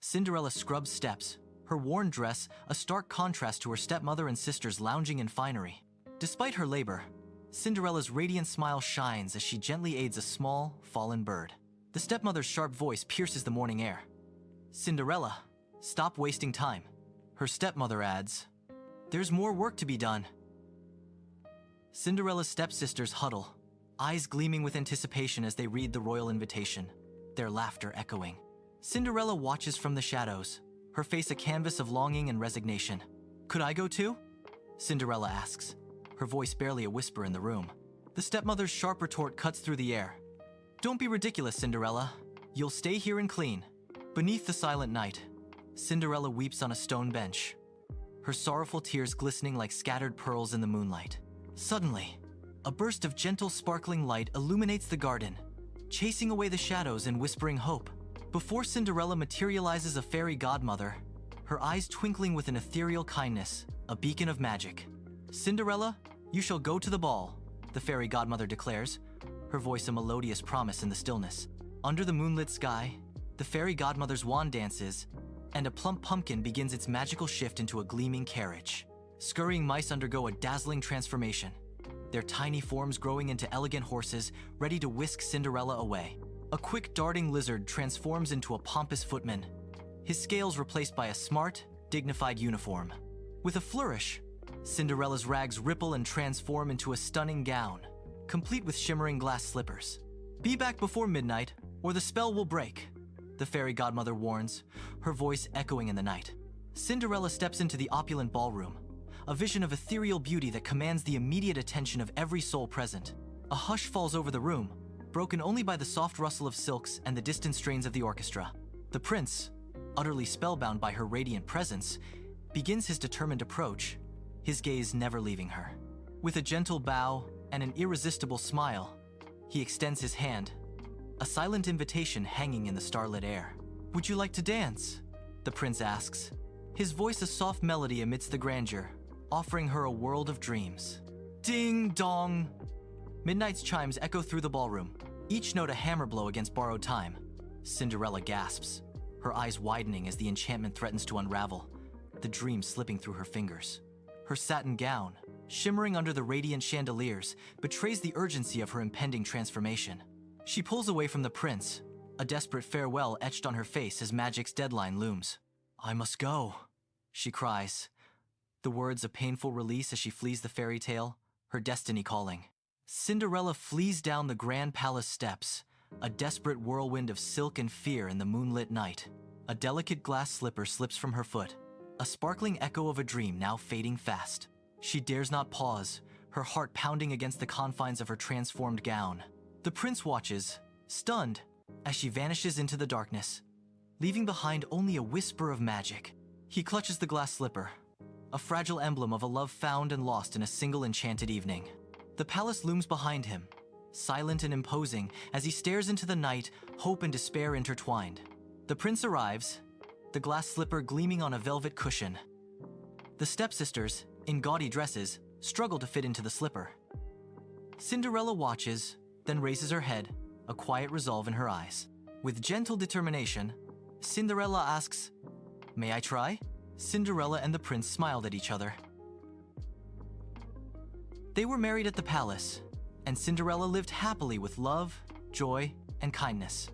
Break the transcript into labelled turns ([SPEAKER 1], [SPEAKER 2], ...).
[SPEAKER 1] Cinderella scrubs steps, her worn dress a stark contrast to her stepmother and sisters lounging in finery. Despite her labor, Cinderella's radiant smile shines as she gently aids a small, fallen bird. The stepmother's sharp voice pierces the morning air. "Cinderella, stop wasting time." Her stepmother adds, "There's more work to be done." Cinderella's stepsisters huddle, eyes gleaming with anticipation as they read the royal invitation, their laughter echoing. Cinderella watches from the shadows, her face a canvas of longing and resignation. "Could I go too?" Cinderella asks, her voice barely a whisper in the room. The stepmother's sharp retort cuts through the air. "Don't be ridiculous, Cinderella. You'll stay here and clean." Beneath the silent night, Cinderella weeps on a stone bench, her sorrowful tears glistening like scattered pearls in the moonlight. Suddenly, a burst of gentle sparkling light illuminates the garden, chasing away the shadows and whispering hope. Before Cinderella materializes a fairy godmother, her eyes twinkling with an ethereal kindness, a beacon of magic. "Cinderella, you shall go to the ball," the fairy godmother declares, her voice a melodious promise in the stillness. Under the moonlit sky, the fairy godmother's wand dances, and a plump pumpkin begins its magical shift into a gleaming carriage. Scurrying mice undergo a dazzling transformation, their tiny forms growing into elegant horses ready to whisk Cinderella away. A quick darting lizard transforms into a pompous footman, his scales replaced by a smart, dignified uniform. With a flourish, Cinderella's rags ripple and transform into a stunning gown, complete with shimmering glass slippers. "Be back before midnight, or the spell will break," the fairy godmother warns, her voice echoing in the night. Cinderella steps into the opulent ballroom, a vision of ethereal beauty that commands the immediate attention of every soul present. A hush falls over the room, broken only by the soft rustle of silks and the distant strains of the orchestra. The prince, utterly spellbound by her radiant presence, begins his determined approach, his gaze never leaving her. With a gentle bow and an irresistible smile, he extends his hand, a silent invitation hanging in the starlit air. "Would you like to dance?" the prince asks, his voice a soft melody amidst the grandeur, offering her a world of dreams. Ding dong! Midnight's chimes echo through the ballroom, each note a hammer blow against borrowed time. Cinderella gasps, her eyes widening as the enchantment threatens to unravel, the dream slipping through her fingers. Her satin gown, shimmering under the radiant chandeliers, betrays the urgency of her impending transformation. She pulls away from the prince, a desperate farewell etched on her face as magic's deadline looms. "I must go," she cries, the words a painful release as she flees the fairy tale, her destiny calling. Cinderella flees down the grand palace steps, a desperate whirlwind of silk and fear in the moonlit night. A delicate glass slipper slips from her foot, a sparkling echo of a dream now fading fast. She dares not pause, her heart pounding against the confines of her transformed gown. The prince watches, stunned, as she vanishes into the darkness, leaving behind only a whisper of magic. He clutches the glass slipper, a fragile emblem of a love found and lost in a single enchanted evening. The palace looms behind him, silent and imposing as he stares into the night, hope and despair intertwined. The prince arrives, the glass slipper gleaming on a velvet cushion. The stepsisters, in gaudy dresses, struggle to fit into the slipper. Cinderella watches, then raises her head, a quiet resolve in her eyes. With gentle determination, Cinderella asks, "May I try?" Cinderella and the prince smiled at each other. They were married at the palace, and Cinderella lived happily with love, joy, and kindness.